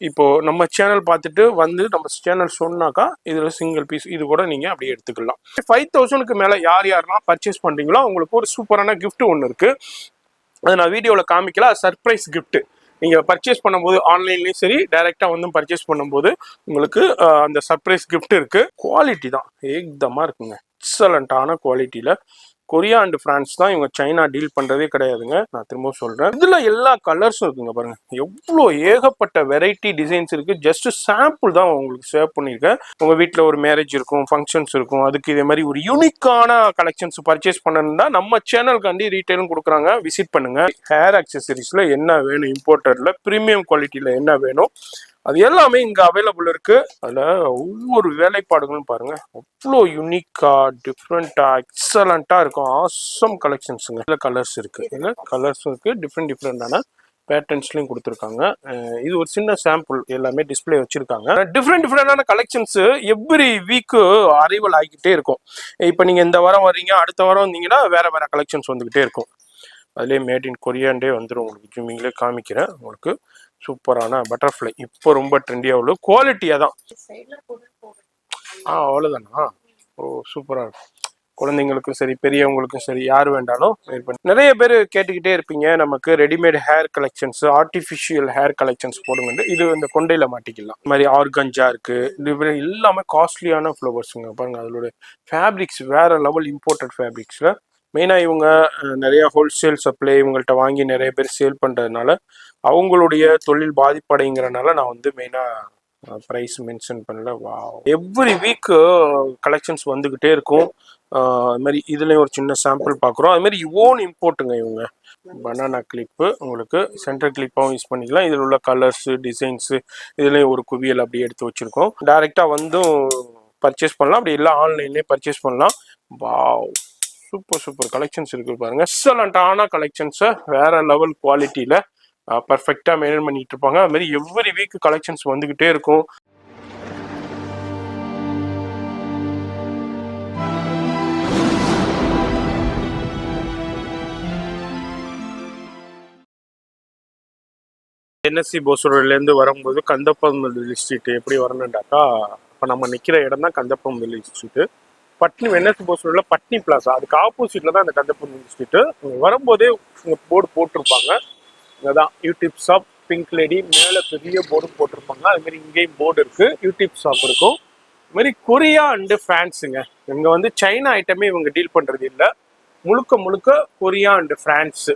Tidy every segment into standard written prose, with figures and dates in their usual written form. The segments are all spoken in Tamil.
இப்போ நம்ம சேனல் பார்த்துட்டு வந்து நம்ம சேனல் சொன்னாக்கா இதுல சிங்கிள் பீஸ் இது கூட நீங்க அப்படியே எடுத்துக்கலாம். 5000க்கு மேல யார் யாரெல்லாம் பர்ச்சேஸ் பண்றீங்களோ உங்களுக்கு ஒரு சூப்பரான கிஃப்ட் ஒன்று இருக்கு. அதை நான் வீடியோவில் காமிக்கல, சர்ப்ரைஸ் கிஃப்ட். நீங்க பர்ச்சேஸ் பண்ணும்போது ஆன்லைன்லயும் சரி டைரக்டா வந்து பர்ச்சேஸ் பண்ணும்போது உங்களுக்கு அந்த சர்ப்ரைஸ் கிஃப்ட் இருக்கு. குவாலிட்டி தான் ஏக்தமா இருக்குங்க, எக்ஸலண்டான குவாலிட்டியில. கொரியா அண்ட் பிரான்ஸ் தான் இவங்க, சைனா டீல் பண்றதே கிடையாதுங்க. நான் திரும்ப சொல்றேன், இதுல எல்லா கலர்ஸும் இருக்குங்க. பாருங்க எவ்வளோ ஏகப்பட்ட வெரைட்டி டிசைன்ஸ் இருக்கு. ஜஸ்ட் சாம்பிள் தான் உங்களுக்கு சேவ் பண்ணியிருக்கேன். உங்க வீட்டில் ஒரு மேரேஜ் இருக்கும், ஃபங்க்ஷன்ஸ் இருக்கும், அதுக்கு இதே மாதிரி ஒரு யூனிக்கான கலெக்ஷன்ஸ் பர்ச்சேஸ் பண்ணணும்னா நம்ம சேனலுக்காண்டி ரீட்டைலும் கொடுக்குறாங்க, விசிட் பண்ணுங்க. ஹேர் அக்சசரிஸ்ல என்ன வேணும், இம்போர்ட்டட்ல பிரீமியம் குவாலிட்டியில என்ன வேணும், அது எல்லாமே இங்க அவைலபிள் இருக்கு. அதுல ஒவ்வொரு வேலைப்பாடுகளும் பாருங்க அவ்வளோ யூனிக்கா டிஃப்ரெண்டா எக்ஸலண்டா இருக்கும். ஆசம் கலெக்ஷன்ஸுங்க. இதுல கலர்ஸ் இருக்கு, இதுல கலர்ஸும் இருக்கு, டிஃப்ரெண்டான பேட்டர்ன்ஸ்லயும் கொடுத்துருக்காங்க. இது ஒரு சின்ன சாம்பிள், எல்லாமே டிஸ்பிளே வச்சிருக்காங்க. டிஃப்ரெண்டான கலெக்ஷன்ஸ் எவ்ரி வீக்கு அரைவல் ஆகிக்கிட்டே இருக்கும். இப்போ நீங்க இந்த வாரம் வர்றீங்க, அடுத்த வாரம் வந்தீங்கன்னா வேற வேற கலெக்ஷன்ஸ் வந்துகிட்டே இருக்கும். அதுலேயே மேட் இன் கொரியாண்டே வந்துடும் உங்களுக்கு. ஜூமிங்லே காமிக்கிறேன் உங்களுக்கு. சூப்பரான பட்டர்ஃப்ளை இப்போ ரொம்ப ட்ரெண்டியாக உள்ள குவாலிட்டியாக தான். அவ்வளோதானா? ஓ சூப்பராக இருக்கும். குழந்தைங்களுக்கும் சரி பெரியவங்களுக்கும் சரி யார் வேண்டாலும் வெயிட் பண்ணி. நிறைய பேர் கேட்டுக்கிட்டே இருப்பீங்க நமக்கு readymade hair collections, artificial hair collections போடுங்க. இது இந்த கொண்டையில் மாட்டிக்கலாம். இந்த மாதிரி ஆர்கஞ்சா இருக்கு, இது எல்லாமே காஸ்ட்லியான ஃப்ளவர்ஸுங்க. பாருங்க அதோட ஃபேப்ரிக்ஸ் வேற லெவல், இம்போர்ட்டட் ஃபேப்ரிக்ஸில். மெயினாக இவங்க நிறைய ஹோல்சேல் சப்ளை இவங்கள்ட்ட வாங்கி நிறைய பேர் சேல் பண்ணுறதுனால அவங்களுடைய தொழில் பாதிப்படைங்கிறனால நான் வந்து மெயினாக ப்ரைஸ் மென்ஷன் பண்ணல. வா, எவ்ரி வீக் கலெக்ஷன்ஸ் வந்துக்கிட்டே இருக்கும். அது மாதிரி இதுலேயும் ஒரு சின்ன சாம்பிள் பார்க்குறோம். அது மாதிரி ஓன் இம்போர்ட்டுங்க இவங்க. பனானா கிளிப்பு உங்களுக்கு சென்டர் கிளிப்பாகவும் யூஸ் பண்ணிக்கலாம். இதில் உள்ள கலர்ஸு டிசைன்ஸு இதுலேயும் ஒரு குவியல் அப்படியே எடுத்து வச்சுருக்கோம். டைரெக்டாக வந்தும் பர்ச்சேஸ் பண்ணலாம், அப்படி இல்லை ஆன்லைன்லேயே பர்ச்சேஸ் பண்ணலாம். வா, சூப்பர் கலெக்ஷன்ஸ் இருக்கு பாருங்க. எக்ஸலண்டான கலெக்ஷன்ஸை வேற லெவல் குவாலிட்டியில பர்ஃபெக்டா மெயின்டைன் பண்ணிட்டு இருப்பாங்க. அது மாதிரி எவ்ரி வீக் கலெக்ஷன்ஸ் வந்துகிட்டே இருக்கும். என்எஸ்சி போசூர்லேருந்து வரும்போது கந்தப்பமல்லி ஸ்ட்ரீட் எப்படி வரணுண்டாக்கா, இப்போ நம்ம நிற்கிற இடம் தான் கந்தப்பமல்லி ஸ்ட்ரீட்டு. பட்னி என்எஸ்சி போசூரில் பட்னி பிளாசா, அதுக்கு ஆப்போசிட்ல தான் அந்த கந்தப்பமல்லி ஸ்ட்ரீட்டு. வரும்போதே போர்டு போட்டிருப்பாங்க, இதான் யூடியூப் ஷாப் பிங்க் லேடி. மேலே பெரிய போர்டு போட்டிருப்பாங்க. அது மாதிரி இங்கேயும் போர்டு இருக்கு, யூடியூப் ஷாப் இருக்கும். இது மாதிரி கொரியா அண்டு பிரான்ஸுங்க. இவங்க வந்து சைனா ஐட்டமே இவங்க டீல் பண்ணுறது இல்லை, முழுக்க கொரியா அண்டு பிரான்ஸ்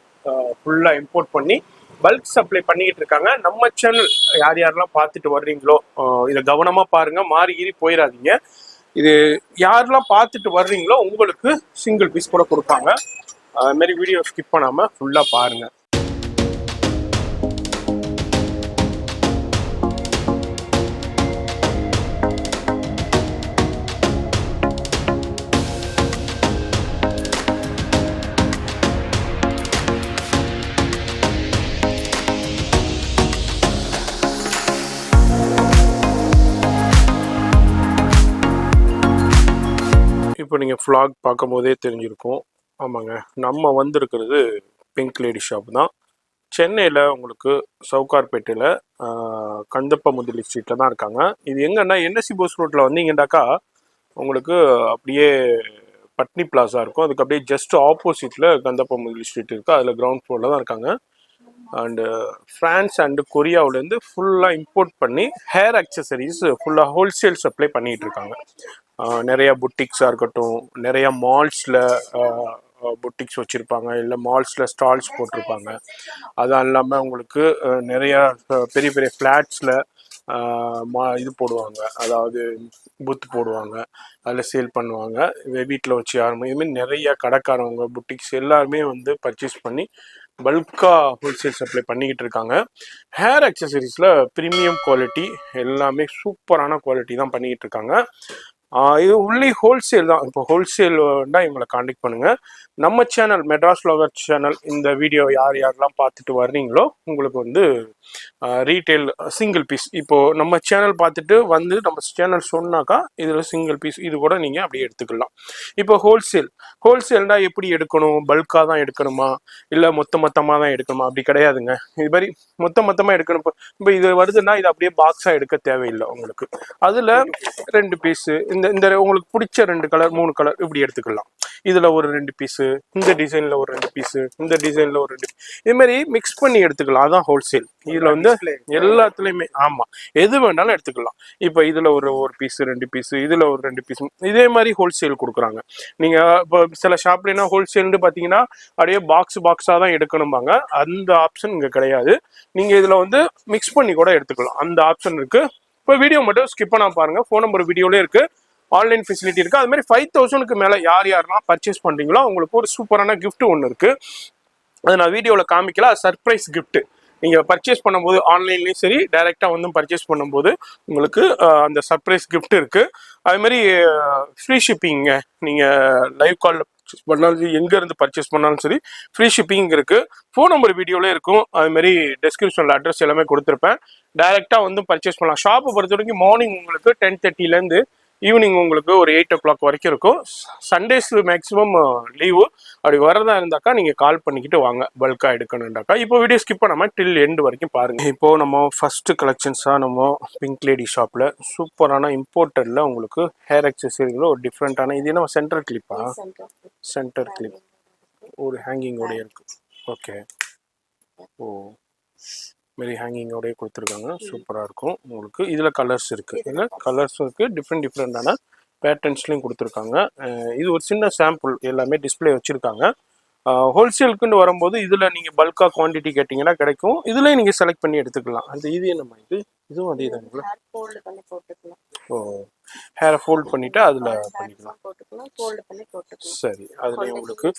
ஃபுல்லாக இம்போர்ட் பண்ணி பல்க் சப்ளை பண்ணிக்கிட்டு இருக்காங்க. நம்ம சேனல் யார் யாரெல்லாம் பார்த்துட்டு வர்றீங்களோ இதை கவனமாக பாருங்க, மாறி போயிடாதீங்க. இது யாரெல்லாம் பார்த்துட்டு வர்றீங்களோ உங்களுக்கு சிங்கிள் பீஸ் கூட கொடுப்பாங்க. அது மாதிரி வீடியோ ஸ்கிப் பண்ணாமல் ஃபுல்லாக பாருங்கள். இப்போ நீங்கள் ஃப்ளாக் பார்க்கும் போதே தெரிஞ்சிருக்கும். ஆமாங்க, நம்ம வந்திருக்கிறது பிங்க் லேடி ஷாப் தான். சென்னையில் உங்களுக்கு சவுகார்பேட்டையில் கந்தப்பமுதலி ஸ்ட்ரீட்டில் தான் இருக்காங்க. இது எங்கன்னா என்எஸ்சி போஸ் ரோட்டில் வந்தீங்கன்னாக்கா உங்களுக்கு அப்படியே பட்னி பிளாஸா இருக்கும். அதுக்கு அப்படியே ஜஸ்ட் ஆப்போசிட்டில் கந்தப்பமுதலி ஸ்ட்ரீட் இருக்குது. அதில் கிரவுண்ட் ஃப்ளோரில் தான் இருக்காங்க. அண்டு ஃப்ரான்ஸ் அண்டு கொரியாவிலேருந்து ஃபுல்லாக இம்போர்ட் பண்ணி ஹேர் அக்சசரிஸ் ஃபுல்லாக ஹோல்சேல் சப்ளை பண்ணிகிட்டு இருக்காங்க. நிறையா புட்டிக்ஸாக இருக்கட்டும், நிறையா மால்ஸில் புட்டிக்ஸ் வச்சுருப்பாங்க, இல்லை மால்ஸில் ஸ்டால்ஸ் போட்டிருப்பாங்க. அது இல்லாமல் உங்களுக்கு நிறையா பெரிய பெரிய ஃப்ளாட்ஸில் இது போடுவாங்க, அதாவது பூத் போடுவாங்க, அதில் சேல் பண்ணுவாங்க. வீட்டில் வச்சு யாருமே இதுமாரி நிறைய கடைக்காரவங்க புட்டிக்ஸ் எல்லாருமே வந்து பர்ச்சேஸ் பண்ணி பல்காக ஹோல்சேல் சப்ளை பண்ணிக்கிட்டு இருக்காங்க. ஹேர் அக்சசரிஸில் ப்ரீமியம் குவாலிட்டி எல்லாமே சூப்பரான குவாலிட்டி தான் பண்ணிக்கிட்டு இருக்காங்க. இது உள்ளே ஹோல்சேல் தான். இப்போ ஹோல்சேல்னா இவங்களை காண்டாக்ட் பண்ணுங்கள். நம்ம சேனல் மெட்ராஸ் வ்ளாகர் சேனல் இந்த வீடியோ யாரெல்லாம் பார்த்துட்டு வர்றீங்களோ உங்களுக்கு வந்து ரீட்டைல் சிங்கிள் பீஸ். இப்போது நம்ம சேனல் பார்த்துட்டு வந்து நம்ம சேனல் சொன்னாக்கா இதில் சிங்கிள் பீஸ் இது கூட நீங்கள் அப்படியே எடுத்துக்கலாம். இப்போ ஹோல்சேல்னா எப்படி எடுக்கணும்? பல்காக தான் எடுக்கணுமா, இல்லை மொத்தமாக தான் எடுக்கணுமா? அப்படி கிடையாதுங்க. இது மாதிரி மொத்தமாக எடுக்கணும். இப்போ இது வருதுன்னா இது அப்படியே பாக்ஸாக எடுக்க தேவையில்லை உங்களுக்கு. அதில் 2 பீஸு இந்த இந்த உங்களுக்கு பிடிச்ச 2 கலர் 3 கலர் இப்படி எடுத்துக்கலாம். இதில் ஒரு 2 பீஸு, இந்த டிசைனில் ஒரு 2 பீஸு, இந்த டிசைனில் ஒரு 2 இதுமாரி மிக்ஸ் பண்ணி எடுத்துக்கலாம். அதான் ஹோல்சேல். இதில் வந்து எல்லாத்துலேயுமே ஆமாம் எது வேணாலும் எடுத்துக்கலாம். இப்போ இதில் ஒரு பீஸு 2 பீஸு, இதில் ஒரு 2 பீஸு, இதே மாதிரி ஹோல்சேல் கொடுக்குறாங்க. நீங்கள் இப்போ சில ஷாப்லேனா ஹோல்சேல்னு பார்த்தீங்கன்னா அப்படியே பாக்ஸாக தான் எடுக்கணும்பாங்க. அந்த ஆப்ஷன் இங்கே கிடையாது. நீங்கள் இதில் வந்து மிக்ஸ் பண்ணி கூட எடுத்துக்கலாம். அந்த ஆப்ஷன் இருக்குது. இப்போ வீடியோ மட்டும் ஸ்கிப் பண்ணாம பாருங்கள். ஃபோன் நம்பர் வீடியோலே இருக்குது. ஆன்லைன் ஃபெசிலிட்டி இருக்குது. அது மாதிரி 5000க்கு மேலே யாரெல்லாம் பர்ச்சேஸ் பண்ணுறீங்களோ உங்களுக்கு ஒரு சூப்பரான கிஃப்ட் ஒன்று இருக்குது. அது நான் வீடியோவில் காமிக்கல. அது சர்ப்ரைஸ் கிஃப்ட்டு. நீங்கள் பர்ச்சேஸ் பண்ணும்போது ஆன்லைன்லேயும் சரி டைரெக்டாக வந்து பர்ச்சேஸ் பண்ணும்போது உங்களுக்கு அந்த சர்ப்ரைஸ் கிஃப்ட் இருக்குது. அதுமாதிரி ஃப்ரீ ஷிப்பிங்க. நீங்கள் லைவ் காலில் பர்ச்சேஸ் பண்ணாலும் சரி, எங்கேருந்து பர்ச்சேஸ் பண்ணாலும் சரி ஃப்ரீ ஷிப்பிங் இருக்குது. ஃபோன் நம்பர் வீடியோவில் இருக்கும். அதுமாரி டெஸ்கிரிப்ஷனில் அட்ரஸ் எல்லாமே கொடுத்துருப்பேன். டைரெக்டாக வந்து பர்ச்சேஸ் பண்ணலாம். ஷாப்பை பொறுத்த வரைக்கும் மார்னிங் உங்களுக்கு 10:30 ஈவினிங் உங்களுக்கு ஒரு 8 o'clock வரைக்கும் இருக்கும். Sundays maximum leave. அப்படி வரதா இருந்தாக்கா நீங்கள் கால் பண்ணிக்கிட்டு வாங்க பல்காக எடுக்கணுண்டாக்கா. இப்போ வீடியோ ஸ்கிப் பண்ணாமல் டில் எண்டு வரைக்கும் பாருங்கள். இப்போது நம்ம ஃபஸ்ட்டு கலெக்ஷன்ஸாக நம்ம பிங்க் லேடி ஷாப்பில் சூப்பரான இம்போர்ட்டரில் உங்களுக்கு ஹேர் அக்சசரிகளில் ஒரு டிஃப்ரெண்ட்டான இது என்ன சென்டர் கிளிப்பா? சென்டர் கிளிப் ஒரு ஹேங்கிங்கோடைய இருக்குது. ஓகே. ஓ மாரி ஹேங்கிங்கோடய கொடுத்துருக்காங்க. சூப்பராக இருக்கும் உங்களுக்கு. இதில் கலர்ஸ் இருக்குது. இதில் கலர்ஸும் இருக்குது. டிஃப்ரெண்டான பேட்டர்ன்ஸ்லையும் கொடுத்துருக்காங்க. இது ஒரு சின்ன சாம்பிள் எல்லாமே டிஸ்பிளே வச்சுருக்காங்க. ஹோல்சேலுக்குன்னு வரும்போது இதில் நீங்கள் பல்காக குவான்டிட்டி கேட்டிங்கன்னா கிடைக்கும். இதுலேயும் நீங்கள் செலக்ட் பண்ணி எடுத்துக்கலாம். அந்த இது என்னம்மா இதுவும் அதே தானுங்களா? ஓ ஹேரை ஃபோல்ட் பண்ணிவிட்டு அதில் பண்ணிக்கலாம். சரி. அதுலேயும் உங்களுக்கு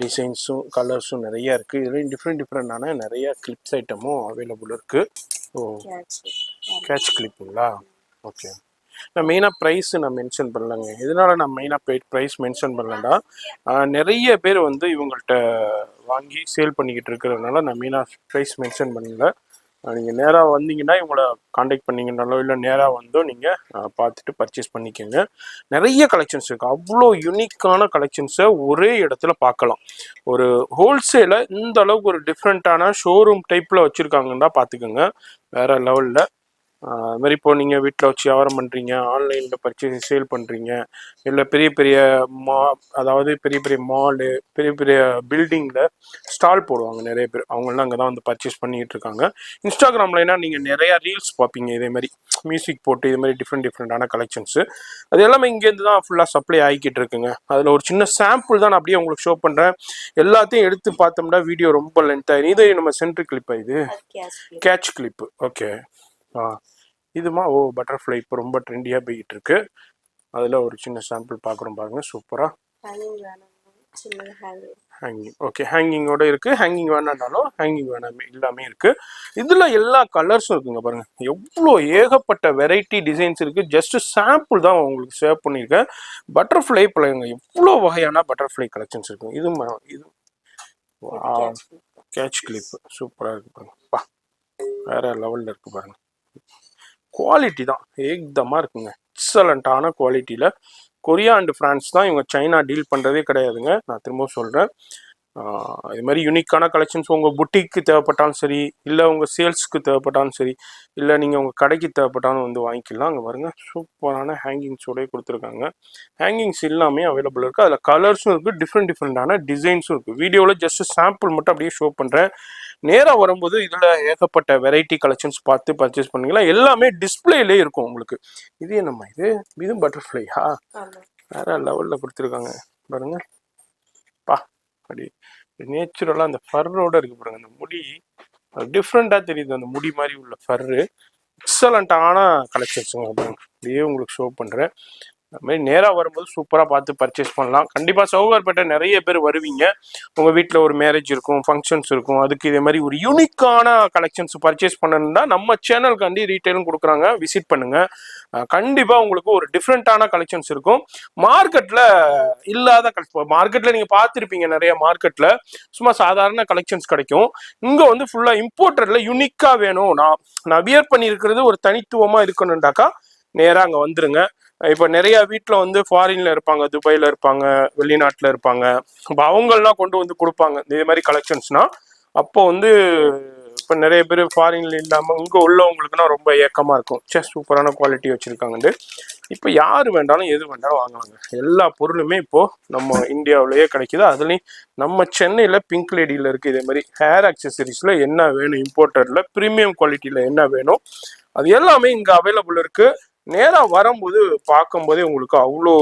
டிசைன்ஸும் கலர்ஸும் நிறையா இருக்குது. இதுலேயும் டிஃப்ரெண்டான நிறையா கிளிப்ஸ் ஐட்டமும் அவைலபிள் இருக்குது. ஓ கேட்ச் கிளிப்புங்களா? ஓகே. நான் மெயினாக ப்ரைஸு நான் மென்ஷன் பண்ணலங்க. இதனால் நான் மெயினாக ப்ரைஸ் மென்ஷன் பண்ணலன்னா நிறைய பேர் வந்து இவங்கள்ட்ட வாங்கி சேல் பண்ணிக்கிட்டு இருக்கிறதுனால நான் மெயினாக ப்ரைஸ் மென்ஷன் பண்ணல. நீங்கள் நேராக வந்தீங்கன்னா இவங்களை காண்டாக்ட் பண்ணிங்கனாலோ இல்லை நேராக வந்தோ நீங்கள் பார்த்துட்டு பர்ச்சேஸ் பண்ணிக்கோங்க. நிறைய கலெக்ஷன்ஸ் இருக்குது. அவ்வளோ யூனிக்கான கலெக்ஷன்ஸை ஒரே இடத்துல பார்க்கலாம். ஒரு ஹோல்சேலை இந்த அளவுக்கு ஒரு டிஃப்ரெண்ட்டான ஷோரூம் டைப்பில் வச்சுருக்காங்கன்னா பார்த்துக்கோங்க. வேறு லெவலில். அது மாதிரி இப்போ நீங்கள் வீட்டில் வச்சு வியாபாரம் பண்ணுறீங்க, ஆன்லைனில் பர்ச்சேஸ் சேல் பண்ணுறீங்க, இல்லை பெரிய பெரிய அதாவது பெரிய பெரிய மாலு, பெரிய பெரிய பில்டிங்கில் ஸ்டால் போடுவாங்க நிறைய பேர். அவங்களாம் அங்கே தான் வந்து பர்ச்சேஸ் பண்ணிக்கிட்டு இருக்காங்க. இன்ஸ்டாகிராம்லனா நீங்கள் நிறையா ரீல்ஸ் பார்ப்பீங்க இதேமாதிரி மியூசிக் போட்டு இது மாதிரி டிஃப்ரெண்டான கலெக்ஷன்ஸு. அது எல்லாமே இங்கேருந்து தான் ஃபுல்லாக சப்ளை ஆகிக்கிட்டு இருக்குங்க. அதில் ஒரு சின்ன சாம்பிள் தான் நான் அப்படியே உங்களுக்கு ஷோ பண்ணுறேன். எல்லாத்தையும் எடுத்து பார்த்தோம்னா வீடியோ ரொம்ப லென்த் ஆகிடும். இது நம்ம சென்ட்ரு கிளிப்பா? இது கேட்ச் கிளிப்பு. ஓகே. இதுமா பட்டர்ஃப்ளை இப்போ ரொம்ப ட்ரெண்டியாக போய்கிட்டு இருக்கு. அதில் ஒரு சின்ன சாம்பிள் பார்க்குறோம் பாருங்க. சூப்பராக ஹேங்கிங். ஓகே. ஹேங்கிங்கோட இருக்குது. ஹேங்கிங் வேணாண்டாலும் ஹேங்கிங் வேணாமே எல்லாமே இருக்குது. இதில் எல்லா கலர்ஸும் இருக்குங்க பாருங்கள். எவ்வளோ ஏகப்பட்ட வெரைட்டி டிசைன்ஸ் இருக்குது. ஜஸ்ட் சாம்பிள் தான் உங்களுக்கு சேவ் பண்ணியிருக்கேன். பட்டர்ஃப்ளை பிள்ளைங்க எவ்வளோ வகையான பட்டர்ஃப்ளை கலெக்ஷன்ஸ் இருக்குங்க. இது கேட்ச் கிளிப்பு சூப்பராக இருக்குது பாருங்கப்பா. வேறு லெவலில் இருக்குது பாருங்கள். குவாலிட்டி தான் ஏகதமாக இருக்குங்க. எக்ஸலண்ட்டான குவாலிட்டியில். கொரியா அண்டு ஃப்ரான்ஸ் தான் இவங்க. சைனா டீல் பண்ணுறதே கிடையாதுங்க. நான் திரும்பவும் சொல்கிறேன். இது மாதிரி யூனிக்கான கலெக்ஷன்ஸ் உங்கள் புட்டிக்கு தேவைப்பட்டாலும் சரி, இல்லை உங்கள் சேல்ஸுக்கு தேவைப்பட்டாலும் சரி, இல்லை நீங்கள் உங்கள் கடைக்கு தேவைப்பட்டாலும் வந்து வாங்கிக்கலாம். அங்கே பாருங்கள் சூப்பரான ஹேங்கிங்ஸோடய கொடுத்துருக்காங்க. ஹேங்கிங்ஸ் எல்லாமே அவைலபிள் இருக்குது. அதில் கலர்ஸும் இருக்குது. டிஃப்ரெண்டான டிசைன்ஸும் இருக்குது. வீடியோவில் ஜஸ்ட் சாம்பிள் மட்டும் அப்படியே ஷோ பண்ணுறேன். நேராக வரும்போது இதில் ஏகப்பட்ட வெரைட்டி கலெக்ஷன்ஸ் பார்த்து பர்ச்சேஸ் பண்ணிக்கலாம். எல்லாமே டிஸ்பிளேலே இருக்கும் உங்களுக்கு. இது என்னம்மா இதுவும் பட்டர்ஃப்ளையா? வேற லெவலில் கொடுத்துருக்காங்க பாருங்க. பா அப்படி நேச்சுரலாக அந்த ஃபர்ரோட இருக்கு பாருங்க. அந்த முடி டிஃப்ரெண்ட்டாக தெரியுது. அந்த முடி மாதிரி உள்ள ஃபர்ரு எக்ஸலண்ட்டான கலெக்ஷன்ஸுங்க. அப்படியே உங்களுக்கு ஷோ பண்ணுறேன். அது மாதிரி நேராக வரும்போது சூப்பராக பார்த்து பர்ச்சேஸ் பண்ணலாம். கண்டிப்பாக சவுகார்பேட்டை நிறைய பேர் வருவீங்க. உங்கள் வீட்டில் ஒரு மேரேஜ் இருக்கும், ஃபங்க்ஷன்ஸ் இருக்கும், அதுக்கு இதே மாதிரி ஒரு யூனிக்கான கலெக்ஷன்ஸ் பர்ச்சேஸ் பண்ணணும்னா நம்ம சேனலுக்காண்டி ரீட்டைலும் கொடுக்குறாங்க, விசிட் பண்ணுங்கள். கண்டிப்பாக உங்களுக்கு ஒரு டிஃப்ரெண்ட்டான கலெக்ஷன்ஸ் இருக்கும். மார்க்கெட்டில் இல்லாத மார்க்கெட்டில் நீங்கள் பார்த்துருப்பீங்க, நிறைய மார்க்கெட்டில் சும்மா சாதாரண கலெக்ஷன்ஸ் கிடைக்கும். இங்கே வந்து ஃபுல்லாக இம்போர்ட்டடில் யூனிக்காக வேணும், நான் வியர் பண்ணியிருக்கிறது ஒரு தனித்துவமாக இருக்கணுண்டாக்கா நேராக அங்கே வந்துருங்க. இப்போ நிறைய வீட்டில் வந்து ஃபாரின்ல இருப்பாங்க, துபாயில் இருப்பாங்க, வெளிநாட்டில் இருப்பாங்க. இப்போ அவங்கெல்லாம் கொண்டு வந்து கொடுப்பாங்க இதே மாதிரி கலெக்ஷன்ஸ்னா. அப்போ வந்து இப்போ நிறைய பேர் ஃபாரின்ல இல்லாமல் இங்கே உள்ளவங்களுக்குனா ரொம்ப ஏக்கமாக இருக்கும், சூப்பரான குவாலிட்டி வச்சுருக்காங்கன்ட்டு. இப்போ யார் வேண்டாலும் எது வேண்டாலும் வாங்கலாங்க. எல்லா பொருளுமே இப்போது நம்ம இந்தியாவிலேயே கிடைக்குது. அதுலேயும் நம்ம சென்னையில் பிங்க் லேடியில் இருக்குது. இதே மாதிரி ஹேர் அக்சசரிஸில் என்ன வேணும், இம்போர்ட்டடில் ப்ரீமியம் குவாலிட்டியில் என்ன வேணும், அது எல்லாமே இங்கே அவைலபிள் இருக்குது. நேராக வரும்போது பார்க்கும்போதே உங்களுக்கு அவ்வளோ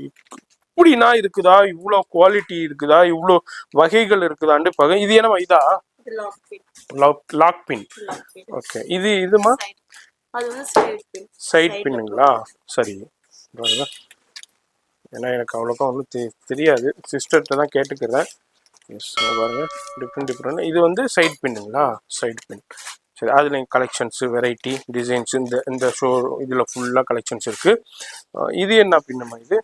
இப்படின்னா இருக்குதா, இவ்வளோ குவாலிட்டி இருக்குதா, இவ்வளோ வகைகள் இருக்குதான்னு பார்க்க. இது என்ன இதா லாக் பின்? ஓகே, இதுமா சைட் பின்னுங்களா? சரி, ஏன்னா எனக்கு அவ்வளோக்கா ஒன்றும் தெரியாது, சிஸ்டர்கிட்ட தான் கேட்டுக்கிறேன். எஸ் பாருங்க, டிஃப்ரெண்ட். இது வந்து சைட் பின்னுங்களா? சைட் பின். சரி, அதில் கலெக்ஷன்ஸு, வெரைட்டி, டிசைன்ஸ், இந்த ஷோ இதில் ஃபுல்லாக கலெக்ஷன்ஸ் இருக்குது. இது என்ன பின்னமா? இது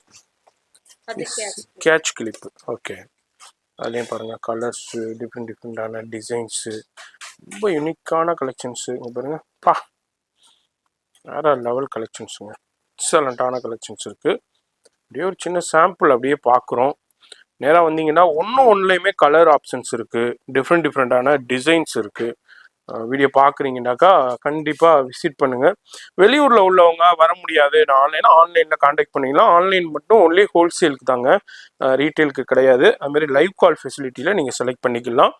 கேட்ச் கிளிப்பு. ஓகே, அதுலேயும் பாருங்கள் கலர்ஸு, டிஃப்ரெண்டான டிசைன்ஸு, ரொம்ப யூனிக்கான கலெக்ஷன்ஸு. இங்கே பாருங்கள், வேறு லெவல் கலெக்ஷன்ஸுங்க, எக்ஸலண்ட்டான கலெக்ஷன்ஸ் இருக்குது. அப்படியே ஒரு சின்ன சாம்பிள் அப்படியே பார்க்குறோம். நேராக வந்தீங்கன்னா ஒன்றுலேயுமே கலர் ஆப்ஷன்ஸ் இருக்குது, டிஃப்ரெண்டான டிசைன்ஸ் இருக்குது. வீடியோ பார்க்குறீங்கன்னாக்கா கண்டிப்பாக விசிட் பண்ணுங்கள். வெளியூரில் உள்ளவங்க வர முடியாது, நான் ஆன்லைனில் காண்டாக்ட் பண்ணிக்கலாம். ஆன்லைன் மட்டும் ஒன்லி ஹோல்சேலுக்கு தாங்க, ரீட்டெயிலுக்கு கிடையாது. அதுமாரி லைவ் கால் ஃபெசிலிட்டியில் நீங்கள் செலக்ட் பண்ணிக்கலாம்.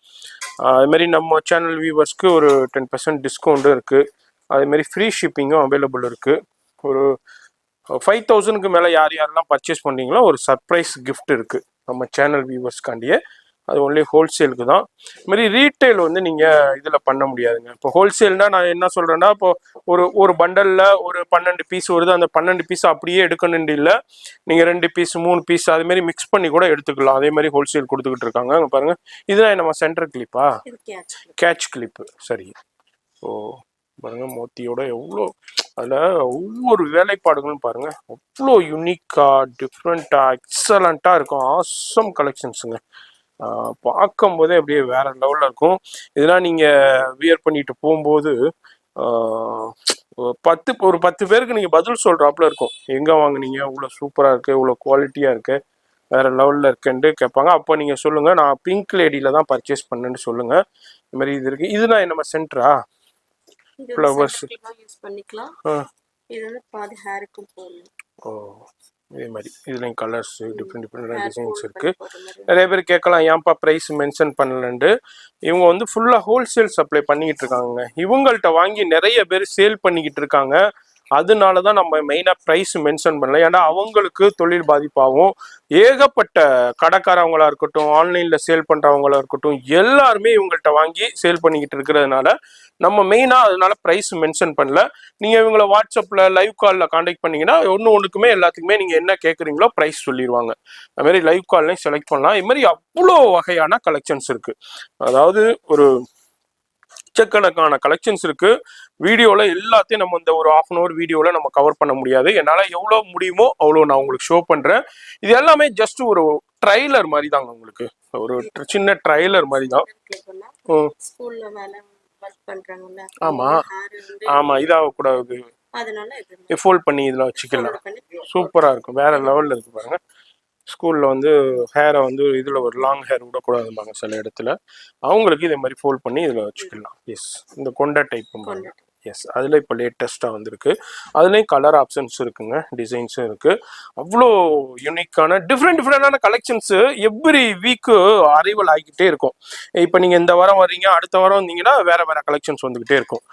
அதுமாரி நம்ம சேனல் வியூவர்ஸ்க்கு ஒரு 10% டிஸ்கவுண்ட்டும் இருக்குது. அதேமாரி ஃப்ரீ ஷிப்பிங்கும் அவைலபிள் இருக்குது. ஒரு 5000க்கு மேலே யாரெல்லாம் பர்ச்சேஸ் பண்ணுறீங்களோ ஒரு சர்ப்ரைஸ் கிஃப்ட் இருக்குது நம்ம சேனல் வியூவர்ஸ்க்காண்டியே. அது ஒன்லி ஹோல்சேலுக்கு தான். இதுமாரி ரீட்டைல் வந்து நீங்கள் இதில் பண்ண முடியாதுங்க. இப்போ ஹோல்சேல்னால் நான் என்ன சொல்கிறேன்னா, இப்போ ஒரு பண்டலில் ஒரு 12 பீஸ் வருது, அந்த 12 பீஸ் அப்படியே எடுக்கணுன்னு இல்லை, நீங்கள் 2 பீஸ் 3 பீஸ் அதுமாரி மிக்ஸ் பண்ணி கூட எடுத்துக்கலாம். அதே மாதிரி ஹோல்சேல் கொடுத்துக்கிட்டு இருக்காங்க. அங்கே பாருங்கள், இதுதான் நம்ம சென்டர் கிளிப்பா? Catch clip. சரி. ஓ பாருங்கள், மோத்தியோட எவ்வளோ அதில் ஒவ்வொரு வேலைப்பாடுகளும் பாருங்கள், அவ்வளோ யூனிக்காக டிஃப்ரெண்ட்டாக எக்ஸலண்ட்டாக இருக்கும். ஆசம் கலெக்ஷன்ஸுங்க. பார்க்கும்போதே அப்படியே வேற லெவலில் இருக்கும். இதெல்லாம் நீங்கள் வியர் பண்ணிட்டு போகும்போது ஒரு 10 பேருக்கு நீங்கள் பதில் சொல்கிறாப்புல இருக்கும். எங்கே வாங்குனீங்க, இவ்வளோ சூப்பராக இருக்குது, இவ்வளோ குவாலிட்டியாக இருக்குது, வேறு லெவலில் இருக்குன்ட்டு கேட்பாங்க. அப்போ நீங்கள் சொல்லுங்கள், நான் பிங்க் லேடியில் தான் பர்ச்சேஸ் பண்ணுன்னு சொல்லுங்கள். இந்த மாதிரி இது இருக்குது. இதுதான் நம்ம சென்டரா? ஃப்ளவர்ஸ் யூஸ் பண்ணிக்கலாம். இது வந்து பாதி ஹேருக்கு போடணும். ஓ, இதே மாதிரி இதுலேயும் கலர்ஸ், டிஃப்ரெண்டான டிசைன்ஸ் இருக்குது. நிறைய பேர் கேட்கலாம், ஏன்ப்பா ப்ரைஸ் மென்ஷன் பண்ணலன்ட்டு. இவங்க வந்து ஃபுல்லாக ஹோல்சேல் சப்ளை பண்ணிக்கிட்டு இருக்காங்க. இவங்கள்ட்ட வாங்கி நிறைய பேர் சேல் பண்ணிக்கிட்டு இருக்காங்க. அதனால தான் நம்ம மெயினாக ப்ரைஸ் மென்ஷன் பண்ணல. ஏன்னா அவங்களுக்கு தொழில் பாதிப்பாகும். ஏகப்பட்ட கடைக்காரவங்களா இருக்கட்டும், ஆன்லைனில் சேல் பண்ணுறவங்களா இருக்கட்டும், எல்லாருமே இவங்கள்ட்ட வாங்கி சேல் பண்ணிக்கிட்டு இருக்கிறதுனால நம்ம மெயினாக அதனால ப்ரைஸ் மென்ஷன் பண்ணல. நீங்கள் இவங்களை வாட்ஸ்அப்பில் லைவ் காலில் காண்டாக்ட் பண்ணிங்கன்னா ஒன்றுக்குமே எல்லாத்துக்குமே நீங்கள் என்ன கேட்குறீங்களோ ப்ரைஸ் சொல்லிடுவாங்க. அதுமாரி லைவ் கால்லையும் செலக்ட் பண்ணலாம். இதுமாதிரி அவ்வளோ வகையான கலெக்ஷன்ஸ் இருக்குது. அதாவது ஒரு லட்சக்கணக்கான கலெக்ஷன்ஸ் இருக்குது. வீடியோவில் எல்லாத்தையும் நம்ம இந்த ஒரு 1/2 hour வீடியோவில் நம்ம கவர் பண்ண முடியாது. என்னால் எவ்வளோ முடியுமோ அவ்வளோ நான் உங்களுக்கு ஷோ பண்ணுறேன். இது எல்லாமே ஜஸ்ட் ஒரு ட்ரைலர் மாதிரி தாங்க, உங்களுக்கு ஒரு சின்ன ட்ரைலர் மாதிரி தான். ஆமாம், இதாகக்கூடாது, ஃபோல்ட் பண்ணி இதில் வச்சுக்கலாம். சூப்பராக இருக்கும், வேற லெவலில் இருக்கு பாருங்க. ஸ்கூலில் வந்து ஹேரை வந்து இதில் ஒரு லாங் ஹேர் விடக்கூடாதும்பாங்க சில இடத்துல. அவங்களுக்கு இதே மாதிரி ஃபோல்ட் பண்ணி இதில் வச்சுக்கலாம். எஸ், இந்த கொண்ட டைப்பும் எஸ், அதில் இப்போ லேட்டஸ்ட்டாக வந்துருக்கு. அதுலேயும் கலர் ஆப்ஷன்ஸ் இருக்குங்க, டிசைன்ஸும் இருக்குது. அவ்வளோ யூனிக்கான டிஃப்ரெண்டான கலெக்ஷன்ஸு எவ்ரி வீக்கு அரைவல் ஆகிக்கிட்டே இருக்கும். இப்போ நீங்கள் இந்த வாரம் வர்றீங்க, அடுத்த வாரம் வந்தீங்கன்னா வேறு கலெக்ஷன்ஸ் வந்துக்கிட்டே இருக்கும்.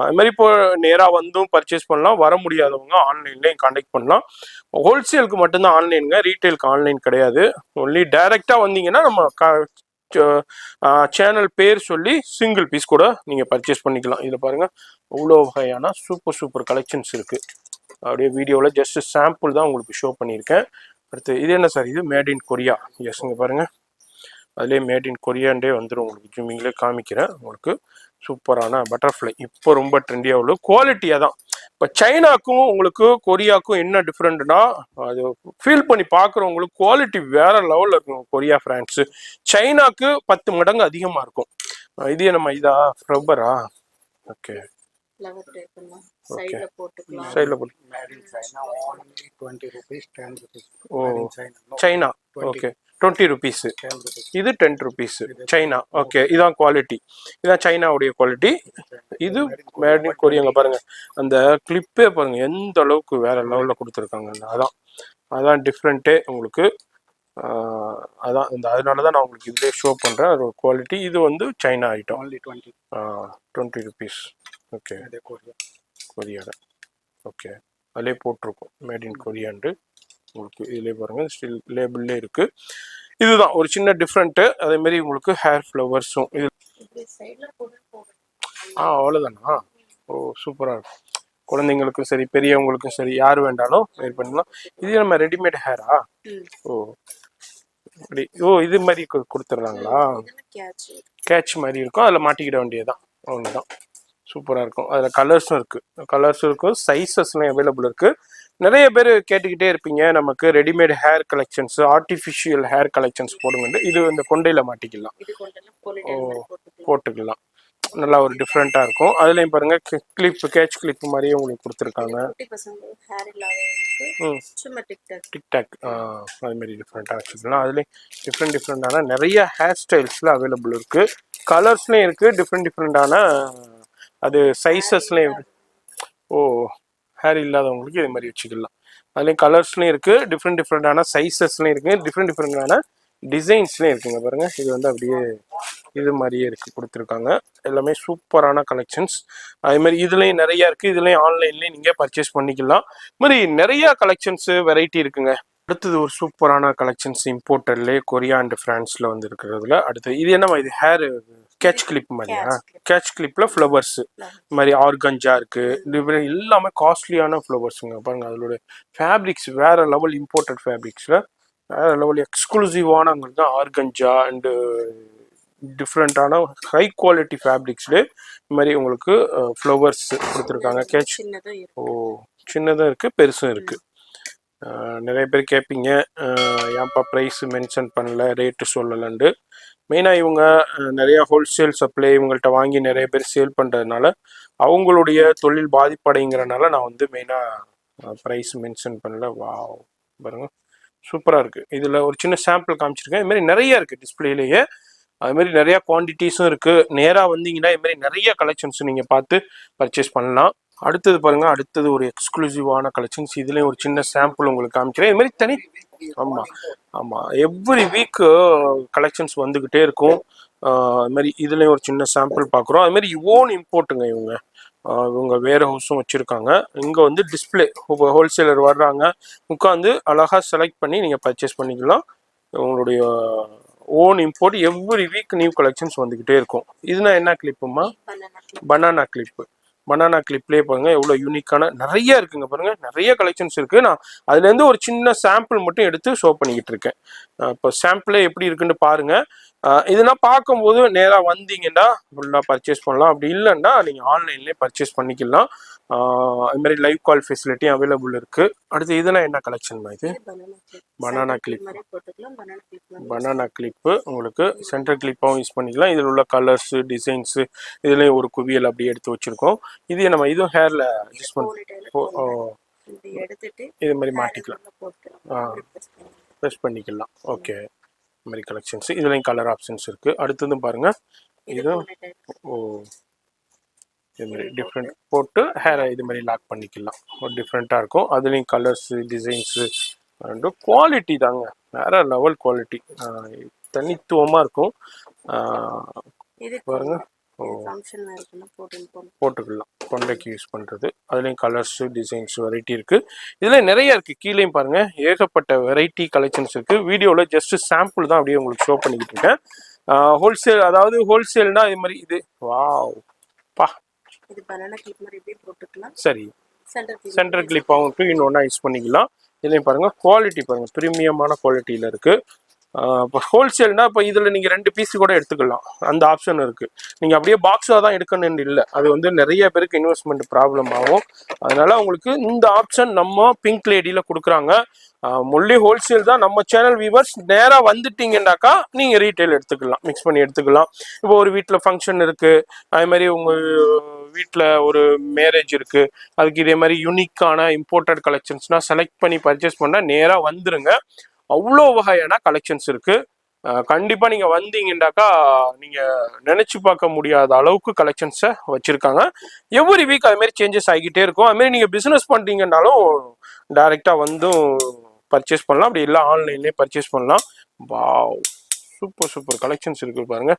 அது மாதிரி இப்போ நேராக வந்தும் பர்ச்சேஸ் பண்ணலாம், வர முடியாதவங்க ஆன்லைன்லேயும் காண்டாக்ட் பண்ணலாம். ஹோல்சேலுக்கு மட்டும்தான் ஆன்லைனுங்க, ரீட்டைலுக்கு ஆன்லைன் கிடையாது. ஒன்லி டைரெக்டாக வந்தீங்கன்னா நம்ம சேனல் பேர் சொல்லி சிங்கிள் பீஸ் கூட நீங்கள் பர்ச்சேஸ் பண்ணிக்கலாம். இதில் பாருங்கள், அவ்வளோ வகையான சூப்பர் கலெக்ஷன்ஸ் இருக்குது. அப்படியே வீடியோவில் ஜஸ்ட் சாம்பிள் தான் உங்களுக்கு ஷோ பண்ணியிருக்கேன். அடுத்து இது என்ன சார், இது மேட் இன் கொரியா. எஸ், இங்கே பாருங்கள், அதுலேயே மேட் இன் கொரியாண்டே வந்துடும் உங்களுக்கு. ஜூமிங்லேயே காமிக்கிறேன் உங்களுக்கு. சூப்பரான பட்டர்ஃப்ளை இப்போ ரொம்ப ட்ரெண்டியாக உள்ள குவாலிட்டியாக தான். இப்போ சைனாக்கும் உங்களுக்கு கொரியாவுக்கும் என்ன டிஃப்ரெண்ட்னா, அது ஃபீல் பண்ணி பார்க்குறவங்களுக்கு குவாலிட்டி வேற லெவலில் இருக்கும். கொரியா ஃப்ரான்ஸு சைனாக்கு 10 மடங்கு அதிகமாக இருக்கும். இது நம்ம இதா ரப்பரா? ஓகே சைடில் போட்டு ஓ சைனா ஓகே 20 rupees. இது 10 rupees சைனா. ஓகே, இதான் குவாலிட்டி, இதான் சைனாவுடைய குவாலிட்டி. இது மேட் இன் கொரியாங்க. பாருங்க அந்த கிளிப்பே பாருங்க எந்த அளவுக்கு வேற லெவலில் கொடுத்துருக்காங்க. அதான் டிஃப்ரெண்ட்டே உங்களுக்கு. அதான் அதனால தான் நான் உங்களுக்கு இதிலே ஷோ பண்ணுறேன் ஒரு குவாலிட்டி. இது வந்து சைனா ஐட்டம். 20 rupees. ஓகே, கொரியாவில். ஓகே, அதிலே போட்டிருக்கோம் மேட் இன் கொரியாண்டு உங்களுக்கு. இதிலே பாருங்கள் ஸ்டில் லேபிள்லே இருக்குது. இதுதான் ஒரு சின்ன டிஃப்ரெண்ட்டு. அதேமாரி உங்களுக்கு ஹேர் ஃப்ளவர்ஸும் இது அவ்வளோதானா? ஓ சூப்பராக இருக்கும். குழந்தைங்களுக்கும் சரி பெரியவங்களுக்கும் சரி யார் வேண்டாலும் வேர் பண்ணலாம். இது நம்ம ரெடிமேட் ஹேரா? ஓ அப்படி. ஓ இது மாதிரி கொடுத்துட்றாங்களா? கேட்ச் மாதிரி இருக்கும், அதில் மாட்டிக்கிட வேண்டியதுதான், அவ்வளோதான். சூப்பராக இருக்கும். அதில் கலர்ஸும் இருக்கும், சைஸஸ்லாம் அவைலபிள் இருக்குது. நிறைய பேர் கேட்டுக்கிட்டே இருப்பீங்க நமக்கு readymade hair collections, artificial hair collections போடுங்க. இது இந்த கொண்டையில் மாட்டிக்கலாம். ஓ போட்டுக்கலாம், நல்லா ஒரு டிஃப்ரெண்ட்டாக இருக்கும். அதுலேயும் பாருங்கள் கிளிப்பு, கேட்ச் கிளிப்பு மாதிரியே உங்களுக்கு கொடுத்துருக்காங்க. டிக்டாக் அதுமாரி டிஃப்ரெண்ட்டாக வச்சுக்கலாம். அதுலேயும் டிஃப்ரெண்டான நிறைய ஹேர் ஸ்டைல்ஸில் அவைலபிள் இருக்குது. கலர்ஸ்லேயும் இருக்குது, டிஃப்ரெண்டான அது சைஸஸ்லேயும். ஓ ஹேர் இல்லாதவங்களுக்கு இது மாதிரி வச்சுக்கலாம். அதுலேயும் கலர்ஸ்லேயும் இருக்குது, டிஃப்ரெண்டான சைஸஸ்லேயும் இருக்குது, டிஃப்ரெண்டான டிசைன்ஸ்லேயும் இருக்குங்க. பாருங்கள் இது வந்து அப்படியே இது மாதிரியே இருக்குது கொடுத்துருக்காங்க. எல்லாமே சூப்பரான கலெக்ஷன்ஸ். அதுமாதிரி இதுலேயும் நிறையா இருக்குது. இதுலேயும் ஆன்லைன்லேயும் நீங்கள் பர்ச்சேஸ் பண்ணிக்கலாம். இது மாதிரி நிறையா கலெக்ஷன்ஸு வெரைட்டி இருக்குங்க. அடுத்தது ஒரு சூப்பரான கலெக்ஷன்ஸ் இம்போர்ட்டர்லேயே கொரியா அண்ட் ஃப்ரான்ஸில் வந்து இருக்கிறதுல. அடுத்தது இது என்னம்மா, இது ஹேர் கேட்ச் கிளிப் மாதிரியா? கேட்ச் கிளிப்பில் ஃப்ளவர்ஸ் மாதிரி ஆர்கஞ்சா இருக்குது. இது எல்லாமே காஸ்ட்லியான ஃப்ளவர்ஸுங்க. பாருங்கள் அதோட ஃபேப்ரிக்ஸ் வேறு லெவல், இம்போர்ட்டட் ஃபேப்ரிக்ஸில் வேறு லெவல் எக்ஸ்க்ளூசிவான அங்கே தான் ஆர்கஞ்சா அண்டு டிஃப்ரெண்ட்டான ஹை குவாலிட்டி ஃபேப்ரிக்ஸ்லேயே இது மாதிரி உங்களுக்கு ஃப்ளவர்ஸ் கொடுத்துருக்காங்க. கேட்ச் ஓ சின்னதும் இருக்குது பெருசும் இருக்குது. நிறைய பேர் கேட்பீங்க ஏன்ப்பா ப்ரைஸ் மென்ஷன் பண்ணல, ரேட்டு சொல்லலண்டு. மெயினாக இவங்க நிறையா ஹோல்சேல் சப்ளை இவங்கள்ட்ட வாங்கி நிறைய பேர் சேல் பண்ணுறதுனால அவங்களுடைய தொழில் பாதிப்படைங்கிறனால நான் வந்து மெயினாக ப்ரைஸ் மென்ஷன் பண்ணல. வா பாருங்க சூப்பராக இருக்குது. இதில் ஒரு சின்ன சாம்பிள் காமிச்சிருக்கேன். இதுமாரி நிறைய இருக்குது டிஸ்பிளேலேயே. அதுமாரி நிறையா குவான்டிட்டிஸும் இருக்குது. நேராக வந்தீங்கன்னா இதுமாரி நிறைய கலெக்ஷன்ஸ் நீங்கள் பார்த்து பர்ச்சேஸ் பண்ணலாம். அடுத்தது பாருங்கள், அடுத்தது ஒரு எக்ஸ்க்ளூசிவான கலெக்ஷன்ஸ். இதுலேயும் ஒரு சின்ன சாம்பிள் உங்களுக்கு காமிக்கிறேன். இதுமாரி தனி ஆமாம் எவ்ரி வீக் கலெக்ஷன்ஸ் வந்துக்கிட்டே இருக்கும். அது மாதிரி இதுலேயும் ஒரு சின்ன சாம்பிள் பார்க்குறோம். அதுமாரி ஓன் இம்போர்ட்டுங்க இவங்க வேர் ஹவுஸும் வச்சுருக்காங்க. இங்கே வந்து டிஸ்பிளே ஹோல்சேலர் வர்றாங்க, உட்காந்து அழகாக செலக்ட் பண்ணி நீங்கள் பர்ச்சேஸ் பண்ணிக்கலாம். உங்களுடைய own import every week new collections வந்துக்கிட்டே இருக்கும். இதுனா என்ன கிளிப்புமா? Banana clip. பனானா கிளிப்லேயே பாருங்கள் எவ்வளோ யூனிக்கான நிறைய இருக்குங்க. பாருங்கள் நிறைய கலெக்ஷன்ஸ் இருக்குது. நான் அதுலேருந்து ஒரு சின்ன சாம்பிள் மட்டும் எடுத்து ஷோ பண்ணிக்கிட்டு இருக்கேன். இப்போ சாம்பிளே எப்படி இருக்குன்னு பாருங்கள். இதெல்லாம் பார்க்கும்போது நேராக வந்தீங்கன்னா ஃபுல்லாக பர்ச்சேஸ் பண்ணலாம். அப்படி இல்லைன்னா நீங்கள் ஆன்லைன்லேயே பர்ச்சேஸ் பண்ணிக்கலாம். அதுமாதிரி லைவ் கால் ஃபெசிலிட்டியும் அவைலபிள் இருக்குது. அடுத்து இதெல்லாம் என்ன கலெக்ஷன்மா? இது பனானா கிளிப்பு உங்களுக்கு சென்டர் கிளிப்பாகவும் யூஸ் பண்ணிக்கலாம். இதில் உள்ள கலர்ஸு டிசைன்ஸு இதுலேயும் ஒரு குவியல் அப்படியே எடுத்து வச்சுருக்கோம். இது நம்ம இதுவும் ஹேரில் யூஸ் இது மாதிரி மாட்டிக்கலாம், ப்ரெஸ் பண்ணிக்கலாம். ஓகே, இது மாதிரி கலெக்ஷன்ஸு இதுலேயும் கலர் ஆப்ஷன்ஸ் இருக்குது. அடுத்ததும் பாருங்கள் இதுவும் இது மாதிரி டிஃப்ரெண்ட் போட்டு ஹேரை இது மாதிரி லாக் பண்ணிக்கலாம். ஒரு டிஃப்ரெண்ட்டாக இருக்கும். அதுலேயும் கலர்ஸு டிசைன்ஸு அண்டு குவாலிட்டி தாங்க வேறு லெவல் குவாலிட்டி, தனித்துவமாக இருக்கும். பாருங்க போட்டுக்கலாம், கொண்டைக்கு யூஸ் பண்ணுறது. அதுலேயும் கலர்ஸு டிசைன்ஸ் வெரைட்டி இருக்குது. இதில் நிறைய இருக்குது. கீழேயும் பாருங்கள் ஏகப்பட்ட வெரைட்டி கலெக்ஷன்ஸ் இருக்குது. வீடியோவில் ஜஸ்ட்டு சாம்பிள் தான் அப்படியே உங்களுக்கு ஷோ பண்ணிக்கிட்டு இருக்கேன். ஹோல்சேல், அதாவது ஹோல்சேல்னா இது மாதிரி. இது வாவ் பா, இது பனானா கிளிப் மாதிரி இப்படி போட்டுக்கலாம். சரி, சென்டர் கிளிப்பாகவும் டூ இன் ஒன்னா யூஸ் பண்ணிக்கலாம். இதுலையும் பாருங்க குவாலிட்டி பாருங்க ப்ரீமியமான குவாலிட்டியில இருக்கு. இப்போ ஹோல்சேல்னா இப்போ இதில் நீங்கள் 2 பீஸ் கூட எடுத்துக்கலாம், அந்த ஆப்ஷன் இருக்குது. நீங்கள் அப்படியே பாக்ஸாக தான் எடுக்கணும்னு இல்லை, அது வந்து நிறைய பேருக்கு இன்வெஸ்ட்மெண்ட் ப்ராப்ளம் ஆகும். அதனால உங்களுக்கு இந்த ஆப்ஷன் நம்ம பிங்க் லேடியில் கொடுக்குறாங்க. மொல்லி ஹோல்சேல் தான். நம்ம சேனல் வியூவர்ஸ் நேராக வந்துட்டீங்கன்னாக்கா நீங்கள் ரீட்டைல் எடுத்துக்கலாம், மிக்ஸ் பண்ணி எடுத்துக்கலாம். இப்போ ஒரு வீட்டில் ஃபங்க்ஷன் இருக்குது, அதே மாதிரி உங்கள் வீட்டில் ஒரு மேரேஜ் இருக்குது, அதுக்கு இதே மாதிரி யூனிக்கான இம்போர்ட்டட் கலெக்ஷன்ஸ்னால் செலக்ட் பண்ணி பர்ச்சேஸ் பண்ணால் நேராக வந்துருங்க. அவ்வளோ வகையான கலெக்ஷன்ஸ் இருக்கு. கண்டிப்பா நீங்க வந்தீங்கன்னாக்கா நீங்க நினைச்சு பார்க்க முடியாத அளவுக்கு கலெக்ஷன்ஸை வச்சிருக்காங்க. எவ்ரி வீக் அது மாதிரி சேஞ்சஸ் ஆகிக்கிட்டே இருக்கும். அது மாதிரி நீங்க பிசினஸ் பண்றீங்கன்னாலும் டைரக்டா வந்தும் பர்ச்சேஸ் பண்ணலாம், அப்படி இல்லை ஆன்லைன்லேயே பர்ச்சேஸ் பண்ணலாம். வாவ், சூப்பர் சூப்பர் கலெக்ஷன்ஸ் இருக்கு பாருங்க.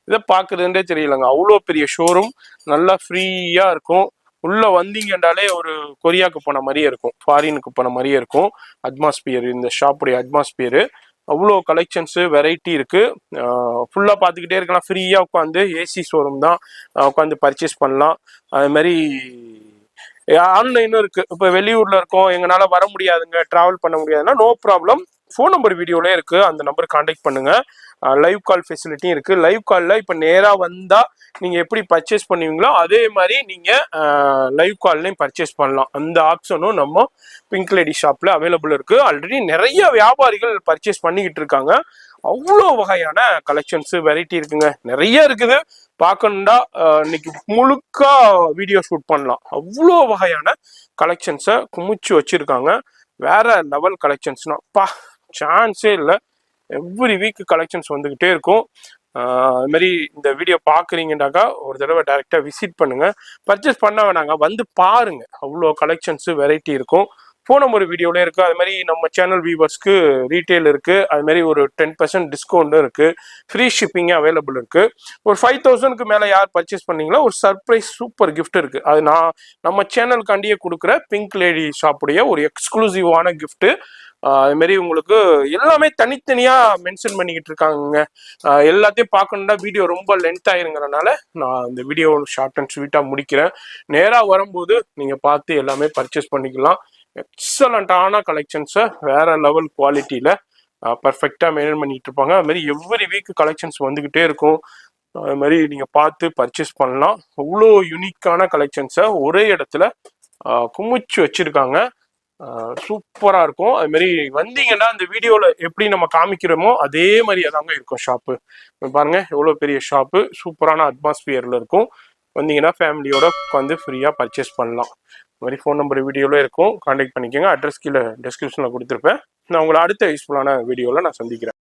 இதை பார்க்குறதுன்றே தெரியலங்க, அவ்வளோ பெரிய ஷோரூம், நல்லா ஃப்ரீயா இருக்கும். உள்ள வந்தீங்கன்றாலே ஒரு கொரியாவுக்கு போன மாதிரியே இருக்கும், ஃபாரினுக்கு போன மாதிரியே இருக்கும் அட்மாஸ்பியர். இந்த ஷாப்புடைய அட்மாஸ்பியர் அவ்வளோ கலெக்ஷன்ஸு வெரைட்டி இருக்கு. ஃபுல்லாக பார்த்துக்கிட்டே இருக்கலாம். ஃப்ரீயாக உட்காந்து ஏசி ஷோரூம் தான், உட்காந்து பர்ச்சேஸ் பண்ணலாம். அது மாதிரி ஆன்லைனும் இருக்கு. இப்போ வெளியூர்ல இருக்கோம், எங்களால வர முடியாதுங்க, டிராவல் பண்ண முடியாதுன்னா நோ ப்ராப்ளம், ஃபோன் நம்பர் வீடியோலே இருக்கு, அந்த நம்பர் கான்டாக்ட் பண்ணுங்க. லைவ் கால் ஃபெசிலிட்டியும் இருக்கு. லைவ் காலில் இப்போ நேராக வந்தால் நீங்கள் எப்படி பர்ச்சேஸ் பண்ணுவீங்களோ அதே மாதிரி நீங்கள் லைவ் கால்லையும் பர்ச்சேஸ் பண்ணலாம். அந்த ஆப்ஷனும் நம்ம பிங்க் லேடி ஷாப்பில் அவைலபிள் இருக்கு. ஆல்ரெடி நிறைய வியாபாரிகள் பர்ச்சேஸ் பண்ணிக்கிட்டு இருக்காங்க. அவ்வளோ வகையான கலெக்ஷன்ஸு வெரைட்டி இருக்குங்க, நிறைய இருக்குது. பார்க்கணுண்டா இன்னைக்கு முழுக்க வீடியோ ஷூட் பண்ணலாம். அவ்வளோ வகையான கலெக்ஷன்ஸை குமிச்சு வச்சிருக்காங்க. வேற லெவல் கலெக்ஷன்ஸ்னா பா, சான்ஸே இல்லை. எவ்ரி வீக் கலெக்ஷன்ஸ் வந்துக்கிட்டே இருக்கும். அது மாதிரி இந்த வீடியோ பார்க்குறீங்கன்னாக்கா ஒரு தடவை டைரெக்டாக விசிட் பண்ணுங்க. பர்ச்சேஸ் பண்ண வேணாங்க, வந்து பாருங்க, அவ்வளோ கலெக்ஷன்ஸு வெரைட்டி இருக்கும். ஃபோன் நம்பர் வீடியோவில் இருக்குது. அது மாதிரி நம்ம சேனல் வியூவர்ஸ்க்கு ரீட்டைல் இருக்குது. அது மாதிரி ஒரு 10% டிஸ்கவுண்ட்டும் இருக்குது. ஃப்ரீ ஷிப்பிங்கும் அவைலபிள் இருக்குது. ஒரு 5000க்கு மேலே யார் பர்ச்சேஸ் பண்ணீங்களோ ஒரு சர்ப்ரைஸ் சூப்பர் கிஃப்ட் இருக்குது. அது நான் நம்ம சேனலுக்காண்டியே கொடுக்குற பிங்க் லேடி ஷாப்புடைய ஒரு எக்ஸ்க்ளூசிவான கிஃப்ட்டு. அதுமாரி உங்களுக்கு எல்லாமே தனித்தனியாக மென்ஷன் பண்ணிக்கிட்டு இருக்காங்க. எல்லாத்தையும் பார்க்கணுன்னா வீடியோ ரொம்ப லென்த் ஆயிருங்கிறனால நான் இந்த வீடியோ ஷார்ட் அண்ட் ஸ்வீட்டாக முடிக்கிறேன். நேராக வரும்போது நீங்கள் பார்த்து எல்லாமே பர்ச்சேஸ் பண்ணிக்கலாம். எக்ஸலண்டான கலெக்ஷன்ஸை வேற லெவல் குவாலிட்டியில் பர்ஃபெக்டாக மெயின்டைன் பண்ணிட்டு இருப்பாங்க. அது மாதிரி எவ்ரி வீக் கலெக்ஷன்ஸ் வந்துக்கிட்டே இருக்கும். அது மாதிரி நீங்கள் பார்த்து பர்ச்சேஸ் பண்ணலாம். அவ்வளோ யூனிக்கான கலெக்ஷன்ஸை ஒரே இடத்துல குமிச்சு வச்சுருக்காங்க. சூப்பராக இருக்கும். அது மாதிரி வந்தீங்கன்னா இந்த வீடியோவில் எப்படி நம்ம காமிக்கிறோமோ அதே மாதிரி அதாங்க இருக்கும் ஷாப்பு. பாருங்க எவ்வளோ பெரிய ஷாப்பு, சூப்பரான அட்மாஸ்பியரில் இருக்கும். வந்தீங்கன்னா ஃபேமிலியோட உட்காந்து ஃப்ரீயாக பர்ச்சேஸ் பண்ணலாம். இந்த மாதிரி ஃபோன் நம்பர் வீடியோவில் இருக்கும், கான்டாக்ட் பண்ணிக்கோங்க. அட்ரஸ் கீழே டிஸ்கிரிப்ஷனில் கொடுத்துருப்பேன். நான் உங்களை அடுத்த யூஸ்ஃபுல்லான வீடியோவில் நான் சந்திக்கிறேன்.